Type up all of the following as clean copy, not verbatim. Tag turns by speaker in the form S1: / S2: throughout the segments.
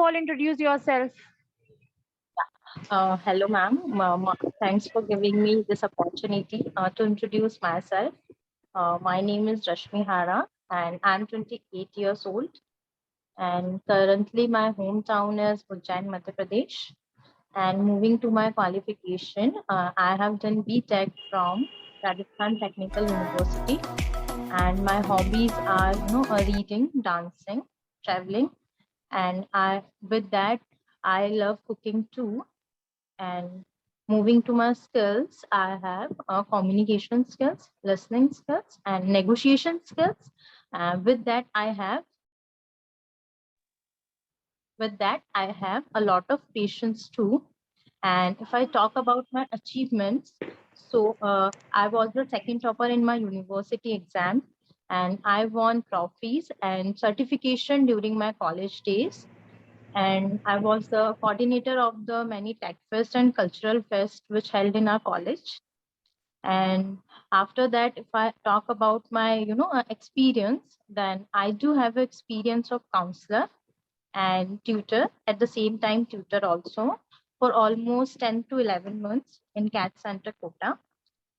S1: all, introduce yourself.
S2: Hello, ma'am. Thanks for giving me this opportunity to introduce myself. My name is Rashmi Hara, and I'm 28 years old. And currently, my hometown is Ujjain, Madhya Pradesh. And moving to my qualification, I have done B.Tech from Rajasthan Technical University. And my hobbies are, reading, dancing, traveling, and with that, I love cooking too. And moving to my skills, I have communication skills, listening skills, and negotiation skills. With that, I have a lot of patience too. And if I talk about my achievements, so I was the second topper in my university exam, and I won trophies and certification during my college days. And I was the coordinator of the many tech fest and cultural fest which held in our college. And after that, if I talk about my experience, then I do have experience of counselor and tutor at the same time, tutor also for almost 10 to 11 months in CAT Center Kota.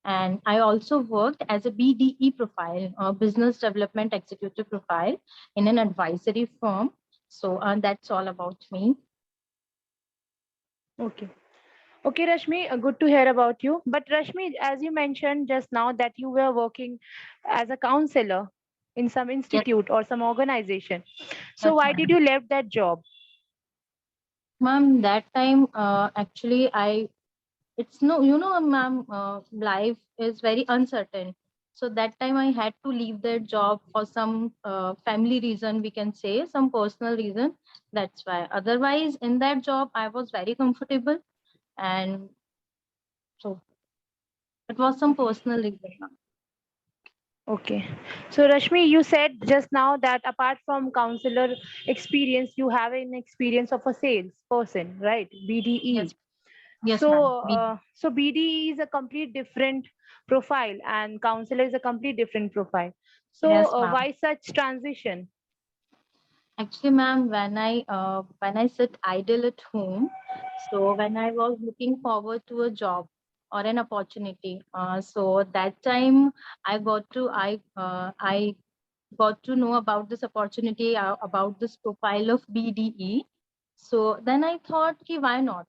S2: And I also worked as a BDE profile, business development executive profile in an advisory firm. So that's all about me.
S1: Okay. Okay, Rashmi, good to hear about you. But Rashmi, as you mentioned just now that you were working as a counselor in some
S2: Yes,
S1: institute or some organization. So
S2: yes,
S1: why did
S2: ma'am.
S1: you left that job?
S2: Ma'am, that time, actually, it's no, ma'am, life is very uncertain. So that time I had to leave that job for some family reason, we can say, some personal reason. That's why. Otherwise, in that job, I was very comfortable. And so it was some
S1: Okay.
S2: personal reason, ma'am.
S1: Okay. So Rashmi, you said just now that apart from counselor experience, you have an experience of a sales person, right?
S2: Yes,
S1: BDE.
S2: yes,
S1: So,
S2: ma'am.
S1: so BDE is a complete different profile, and counselor is a complete different profile. So,
S2: Yes, ma'am.
S1: why such transition?
S2: Actually, ma'am, when I sit idle at home, so when I was looking forward to a job or an opportunity, so that time I got to know about this opportunity, about this profile of BDE. So then I thought, ki, why not?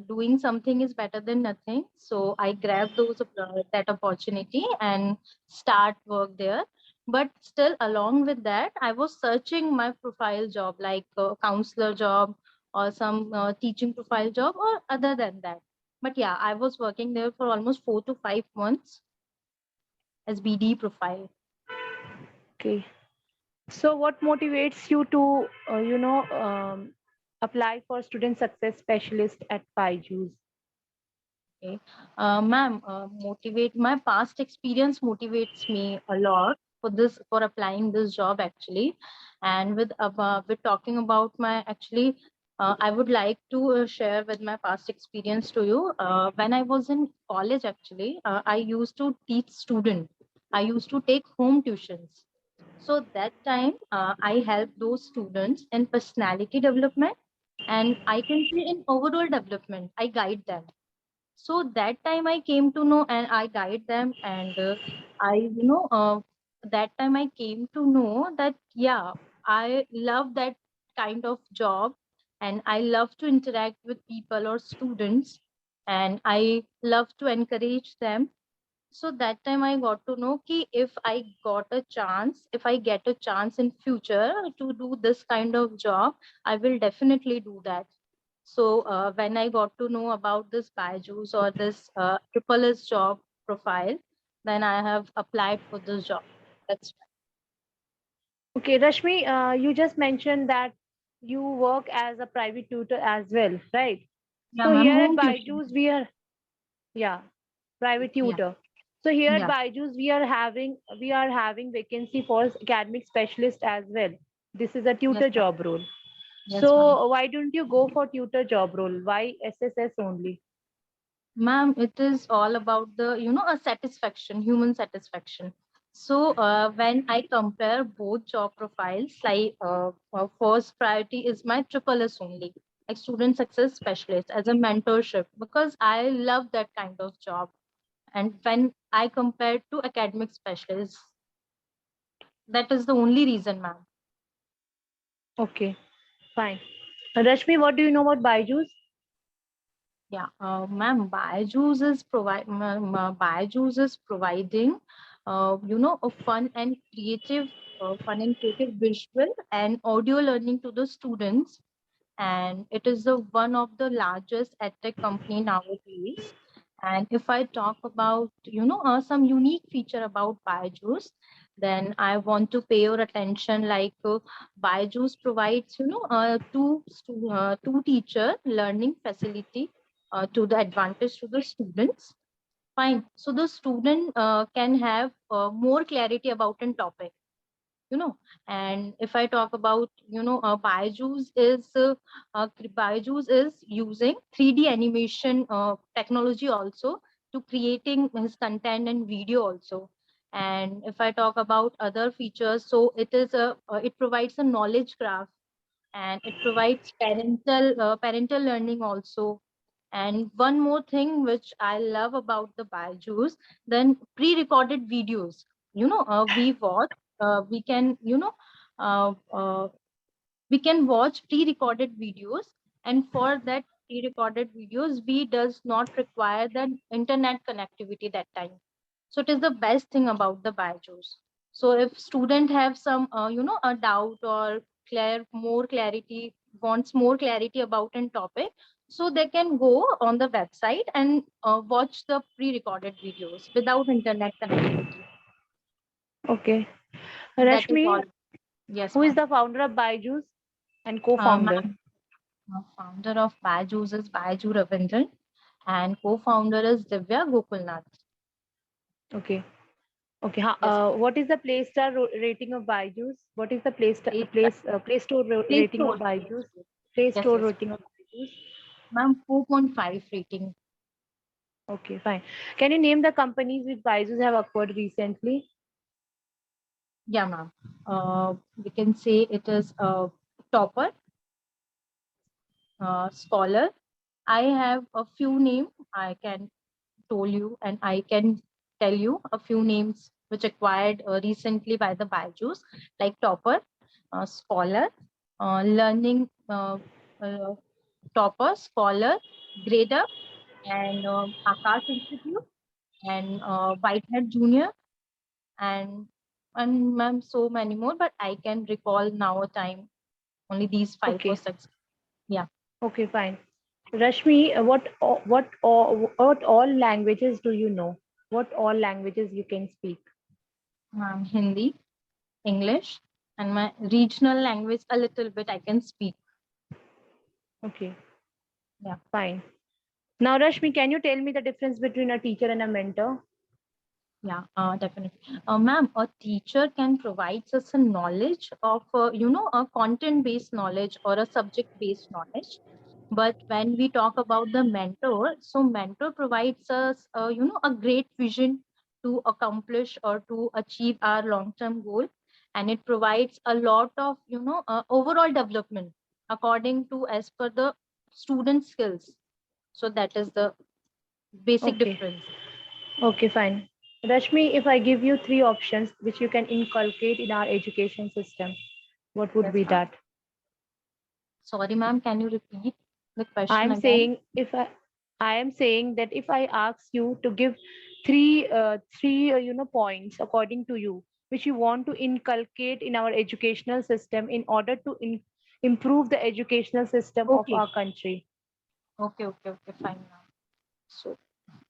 S2: Doing something is better than nothing. So I grabbed that opportunity and start work there. But still, along with that, I was searching my profile job, like counselor job or some teaching profile job or other than that. But yeah, I was working there for almost 4 to 5 months as BD profile.
S1: Okay. So, what motivates you to, apply for student success specialist at Byju's?
S2: Okay. Ma'am, motivate my past experience motivates me a lot for applying this job actually, and with talking about my actually, I would like to share with my past experience to you. When I was in college, actually, I used to teach student. I used to take home tuitions. So that time, I helped those students in personality development, and I can say in overall development. I guide them. So that time I came to know and I guide them, and I that time I came to know that yeah, I love that kind of job, and I love to interact with people or students, and I love to encourage them. So that time I got to know ki if I get a chance in future to do this kind of job, I will definitely do that. So when I got to know about this Byju's or this triple S job profile, then I have applied for this job. That's
S1: Okay, Rashmi, you just mentioned that you work as a private tutor as well, right?
S2: yeah,
S1: So
S2: ma'am.
S1: here at
S2: Home tuition.
S1: Byju's, we are, yeah, private
S2: Yeah,
S1: tutor. So here at
S2: yeah.
S1: Byju's, we are having vacancy for academic specialist as well. This is a
S2: Yes,
S1: tutor
S2: ma'am.
S1: job role.
S2: Yes, ma'am.
S1: So why don't you go for tutor job role? Why SSS only?
S2: Ma'am, it is all about the a satisfaction, human satisfaction. So when I compare both job profiles, like first priority is my triple S only, like student success specialist as a mentorship, because I love that kind of job. And when I compare to academic specialist, that is the only reason, ma'am.
S1: Okay, fine. Rashmi, what do you know about Byju's?
S2: Yeah, ma'am, Baiju's is providing, a fun and creative visual and audio learning to the students, and it is the one of the largest edtech company nowadays. And if I talk about, some unique feature about Byju's, then I want to pay your attention. Like Byju's provides, two teacher learning facility to the advantage to the students. Fine. So the student can have more clarity about an topic, you know. And if I talk about, Byju's is using 3D animation technology also to creating his content and video also. And if I talk about other features, so it provides a knowledge graph, and it provides parental learning also. And one more thing which I love about the Byju's, then pre-recorded videos. We can, uh, uh, we can watch pre-recorded videos, and for that pre-recorded videos, we does not require the internet connectivity that time. So it is the best thing about the Byju's. So if student have some, a doubt or more clarity, wants more clarity about an topic, so they can go on the website and watch the pre-recorded videos without internet connectivity.
S1: Okay.
S2: That is all.
S1: Rashmi,
S2: Yes,
S1: who is
S2: ma'am.
S1: the founder of Byju's and
S2: Ma'am,
S1: co-founder?
S2: founder of Baiju's is Baiju Ravindran, and co-founder is Divya Gokulnath.
S1: Okay. Okay.
S2: Yes, ma'am.
S1: What is the Play Star rating of Byju's? What is the
S2: Play,
S1: Play Store
S2: Play
S1: rating of
S2: Store.
S1: Byju's? Play
S2: Yes,
S1: Store
S2: yes.
S1: rating of Byju's?
S2: Ma'am, 4.5 rating.
S1: Okay, fine. Can you name the companies which Byju's have acquired recently?
S2: Yeah, ma'am. We can say it is a topper, scholar. I have a few names I can told you, and I can tell you a few names which acquired recently by the Byju's, like topper, scholar, learning, uh, topper, scholar, grader, and Akash Institute, and Whitehead Junior, and ma'am, so many more, but I can recall now a time only these five or
S1: Okay.
S2: six. Yeah,
S1: Okay, fine. Rashmi, what all languages do you know? What all languages you can speak?
S2: ma'am, Hindi, English, and my regional language a little bit I can speak.
S1: Okay,
S2: Yeah.
S1: fine. Now, Rashmi, can you tell me the difference between a teacher and a mentor?
S2: Yeah, definitely. Ma'am, a teacher can provide us a knowledge of, a content-based knowledge or a subject-based knowledge. But when we talk about the mentor, so mentor provides us, a great vision to accomplish or to achieve our long-term goal, and it provides a lot of, overall development according to as per the student skills. So that is the basic
S1: Okay,
S2: difference.
S1: okay, fine. Rashmi, if I give you three options which you can inculcate in our education system, what would
S2: Yes,
S1: be
S2: ma'am.
S1: that?
S2: Sorry, ma'am. Can you repeat the question
S1: I'm
S2: again?
S1: saying I am saying that if I ask you to give three points according to you, which you want to inculcate in our educational system in order to improve the educational system of
S2: Okay.
S1: our country.
S2: Okay. Fine now. So,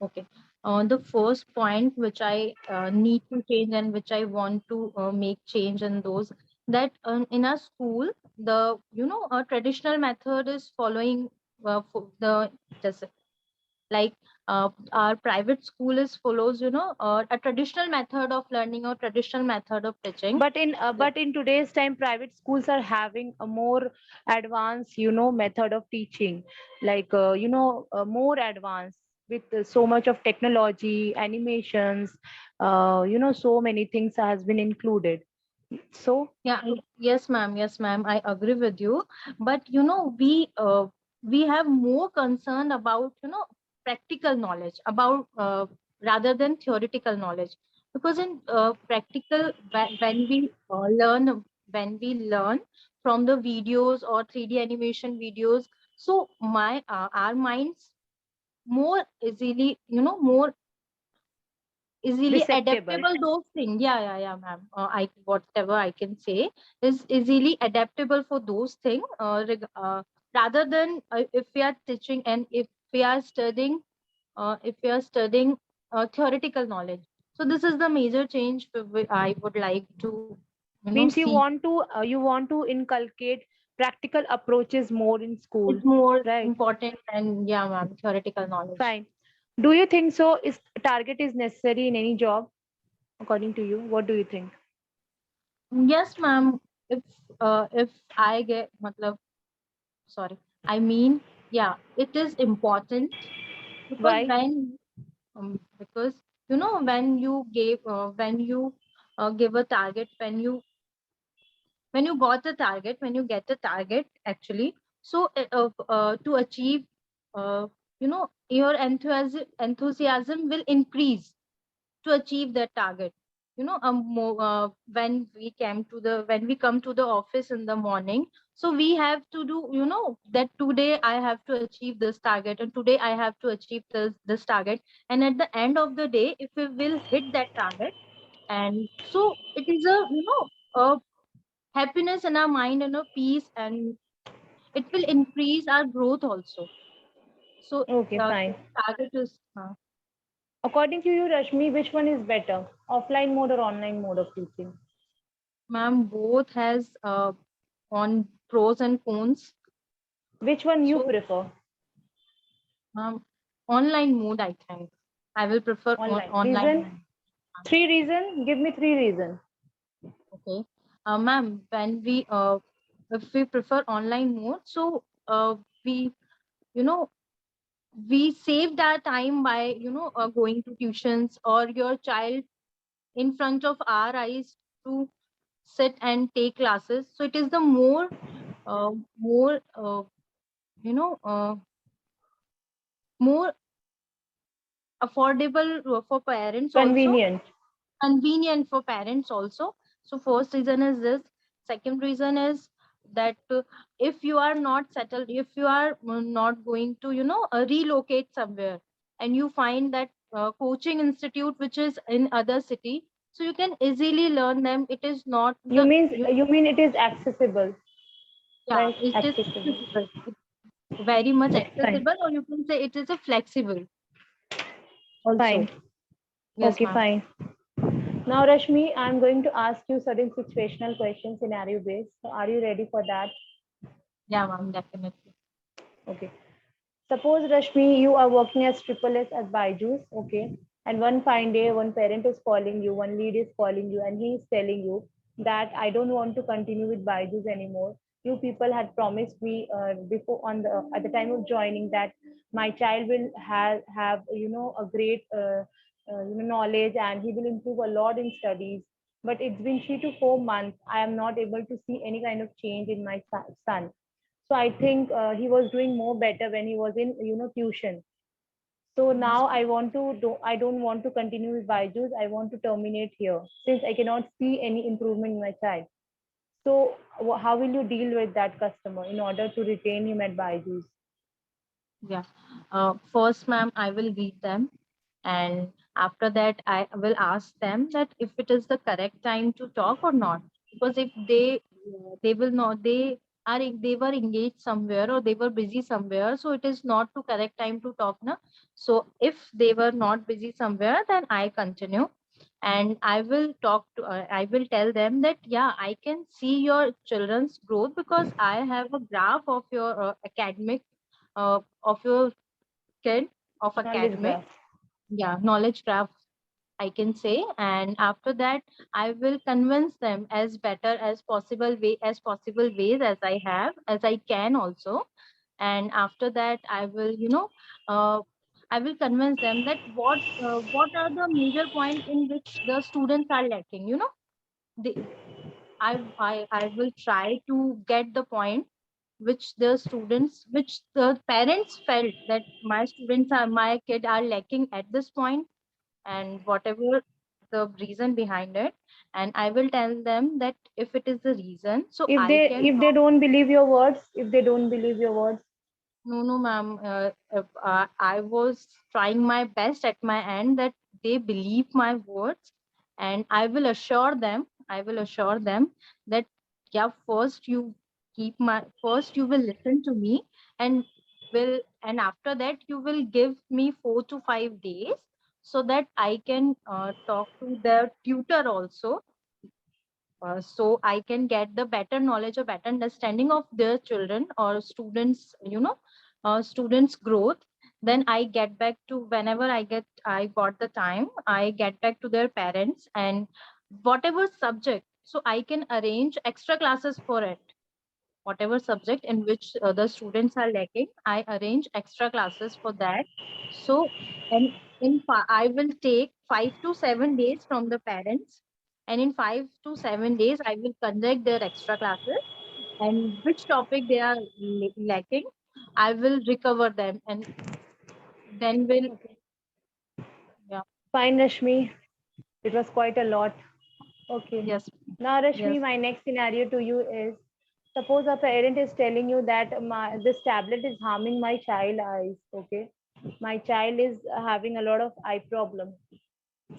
S2: okay. The first point which I need to change and which I want to make change in those, that in our school, the, traditional method is following for the just like our private school is follows, a traditional method of learning or traditional method of teaching.
S1: But in today's time, private schools are having a more advanced method of teaching, like more advanced. with so much of technology, animations, so many things has been included. So
S2: Yeah, yes, ma'am. Yes, ma'am. I agree with you. But we have more concern about practical knowledge about rather than theoretical knowledge, because in practical when we learn from the videos or 3D animation videos, so my our minds more easily more easily
S1: receptible.
S2: adaptable those things. Yeah, ma'am. I whatever I can say is easily adaptable for those things, rather than if we are teaching and if we are studying theoretical knowledge. So this is the major change I would like to
S1: Means
S2: see.
S1: you want to inculcate practical approaches more in school,
S2: It's more
S1: right?
S2: important than, yeah, ma'am, theoretical knowledge.
S1: Fine. Do you think so? Is target is necessary in any job, according to you? What do you think?
S2: Yes, ma'am. If I get matlab, sorry, I mean, yeah, it is important because
S1: Why?
S2: because when you when you give a target, when you got the target, when you get the target actually, so to achieve, your enthusiasm will increase to achieve that target. When we come to the office in the morning, so we have to do, that today I have to achieve this target, and today I have to achieve this target. And at the end of the day, if we will hit that target, and so it is a happiness in our mind and a peace, and it will increase our growth also. So
S1: Okay,
S2: the
S1: fine.
S2: target is,
S1: According to you, Rashmi, which one is better? Offline mode or online mode of teaching?
S2: ma'am, both has on pros and cons.
S1: Which one you
S2: So,
S1: prefer?
S2: online mode, I think. I will prefer
S1: Online.
S2: online
S1: Reason?
S2: mode.
S1: Three reason? Give me three reason.
S2: Okay. Ma'am, if we prefer online mode, so we, you know, we saved our time by, going to tuitions or your child in front of our eyes to sit and take classes. So it is the more, you know, uh, more affordable for parents also,
S1: Convenient.
S2: convenient for parents also. So first reason is this. Second reason is that if you are not settled, if you are not going to relocate somewhere, and you find that coaching institute which is in other city, so you can easily learn them. It is not the
S1: You mean it is accessible,
S2: yeah,
S1: right?
S2: it is
S1: Accessible.
S2: accessible. It's very much
S1: Okay, fine.
S2: accessible, or you can say it is a flexible also.
S1: Fine.
S2: Yes,
S1: Okay,
S2: ma'am.
S1: fine. Now, Rashmi, I'm going to ask you certain situational questions, scenario based. So, are you ready for that?
S2: Yeah, ma'am, definitely.
S1: Okay. Suppose, Rashmi, you are working as triple S at Byju's, okay, and one fine day, one parent is calling you, one lead is calling you, and he is telling you that I don't want to continue with Byju's anymore. You people had promised me before on the at the time of joining that my child will have a great knowledge and he will improve a lot in studies. But it's been 3 to 4 months. I am not able to see any kind of change in my son. So I think he was doing more better when he was in tuition. So
S2: Yes,
S1: now I don't want to continue with Byju's. I want to terminate here since I cannot see any improvement in my child. So how will you deal with that customer in order to retain him at Byju's?
S2: yeah. First, ma'am, I will read them, and after that, I will ask them that if it is the correct time to talk or not. Because if they will not, they were engaged somewhere or they were busy somewhere, so it is not the correct time to talk, na. So if they were not busy somewhere, then I continue, and I will tell them that yeah, I can see your children's growth because I have a graph of your academic, of your kid, of
S1: Knowledge
S2: academic,
S1: graph.
S2: yeah, knowledge graph, I can say. And after that, I will convince them as better as possible ways as I have, as I can also. And after that, I will, uh, I will convince them that what are the major point in which the students are lacking. They, I will try to get the point which the parents felt that my kid are lacking at this point, and whatever the reason behind it, and I will tell them that if it is the reason, so
S1: If
S2: I
S1: they
S2: can
S1: if they don't believe your words, if they don't believe your words,
S2: no, no, ma'am. I was trying my best at my end that they believe my words, and I will assure them. I will assure them that yeah, first you will listen to me, and and after that you will give me 4 to 5 days so that I can talk to their tutor also, so I can get the better knowledge or better understanding of their children or students, students' growth. Then I get back to whenever I got the time, I get back to their parents and whatever subject, so I can arrange extra classes for it. Whatever subject in which the students are lacking, I arrange extra classes for that. So, and I will take 5 to 7 days from the parents, and in 5 to 7 days, I will conduct their extra classes. And which topic they are lacking, I will recover them, and then will
S1: okay.
S2: yeah,
S1: Fine, Rashmi. It was quite a lot. Okay.
S2: yes,
S1: Now, Rashmi,
S2: yes,
S1: my next scenario to you is, suppose a parent is telling you that this tablet is harming my child eyes. Okay. My child is having a lot of eye problem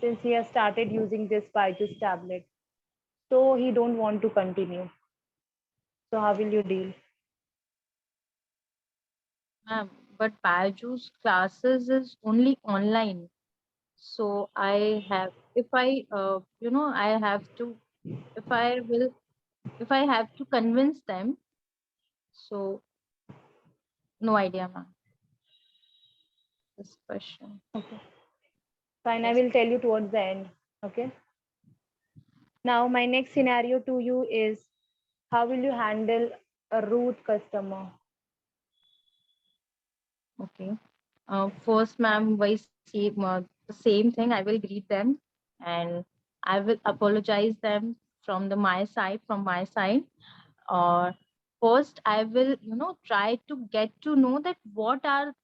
S1: since he has started using this Byju's tablet. So he don't want to continue. So how will you deal?
S2: ma'am. But Baiju's classes is only online, so I have if I I have to if I will if I have to convince them, so no idea, ma'am. This question.
S1: Okay. Fine, I
S2: Yes.
S1: will tell you towards the end. Okay. Now, my next scenario to you is, how will you handle a rude customer?
S2: Okay. First, ma'am, the same thing. I will greet them, and I will apologize them from my side. Or first, I will try to get to know that what the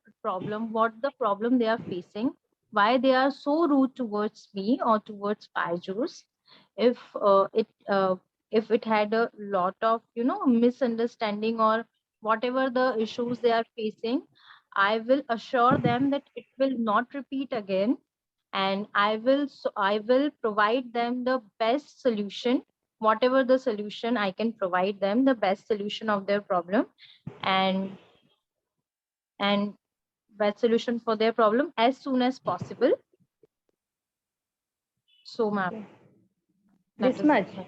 S2: problem they are facing, why they are so rude towards me or towards Byju's. if if it had a lot of misunderstanding or whatever the issues they are facing, I will assure them that it will not repeat again, and I will provide them the best solution, whatever the solution I can provide them, the best solution of their problem, and and best solution for their problem as soon as possible. So, ma'am,
S1: Okay.
S2: that
S1: This
S2: is the
S1: much.
S2: thing.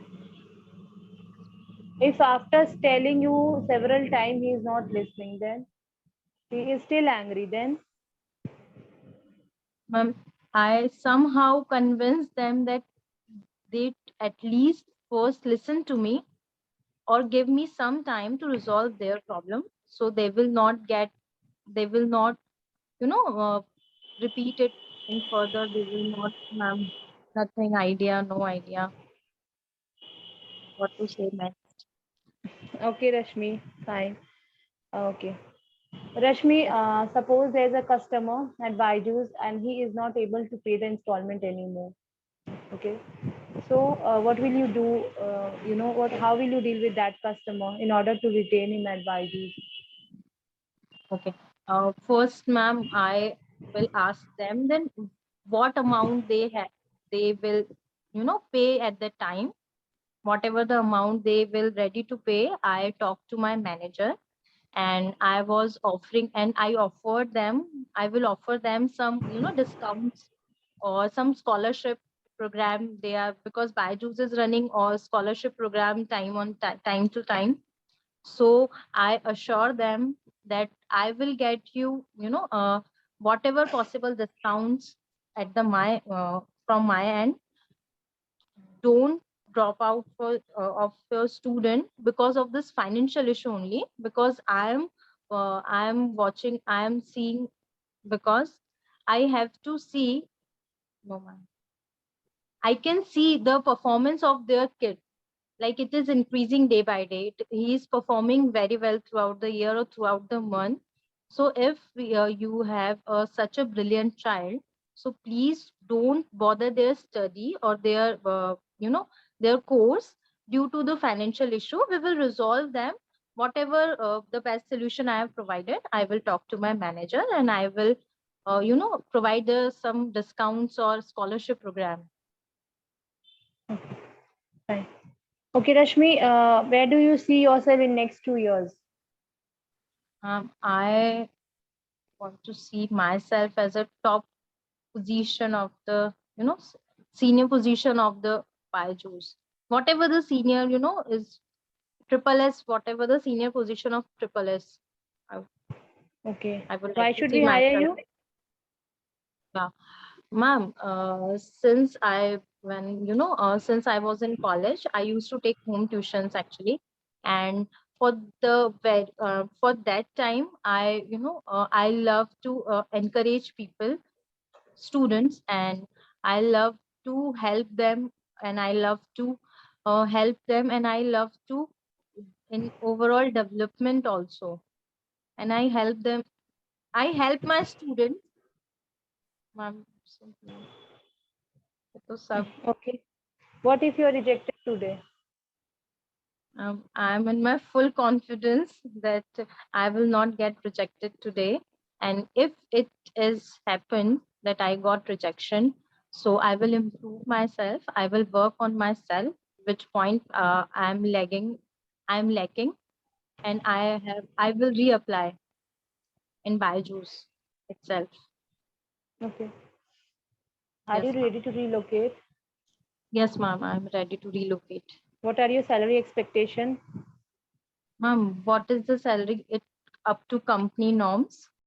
S1: If after telling you several times he is not listening, then he is still angry, then
S2: Ma'am, I somehow convinced them that they at least first listen to me or give me some time to resolve their problem, so they will not you know uh, repeat it in further. They will not, ma'am, nothing idea, no idea what to say next.
S1: okay, Rashmi, fine. Okay. Rashmi, suppose there's a customer at Byju's and he is not able to pay the installment anymore. Okay. So, what will you do? What? How will you deal with that customer in order to retain him at Byju's?
S2: Okay. First, ma'am, I will ask them then what amount they will pay at the time. Whatever the amount they will ready to pay, I talk to my manager, and I will offer them some discounts or some scholarship program. They are because Byju's is running or scholarship program time to time. So I assure them that I will get whatever possible discounts at the my from my end. Don't drop out of your student because of this financial issue only, because I am watching, I am seeing, because I have to see, no, ma'am. I can see the performance of their kid, like it is increasing day by day. He is performing very well throughout the year or throughout the month. So if you have such a brilliant child, so please don't bother their study or their their course due to the financial issue. We will resolve them. Whatever the best solution I have provided, I will talk to my manager and I will provide some discounts or scholarship program.
S1: Fine. Okay, Rashmi, where do you see yourself in next 2 years?
S2: I want to see myself as a top position of the senior position of the Byju's. Whatever the senior is triple S, whatever the senior position of triple S, I,
S1: Okay.
S2: I would
S1: Why
S2: like to
S1: should
S2: see
S1: we hire
S2: myself.
S1: you?
S2: Yeah, ma'am. Since I when since I was in college, I used to take home tuitions actually, and for that time, I love to encourage people, students, and I love to help them, and I love to help them, and I love to in overall development also, and I help them. I help my students, ma'am. तो सब
S1: Okay. What if you are rejected today?
S2: I'm in my full confidence that I will not get rejected today. And if it is happened that I got rejection, so I will improve myself. I will work on myself, which point I'm lacking, and I will reapply in Byju's itself.
S1: Okay. Are you
S2: Yes, ma'am.
S1: ready to relocate?
S2: Yes, ma'am. I'm ready to relocate.
S1: What are your salary expectation?
S2: Ma'am, what is the salary? It up to company norms.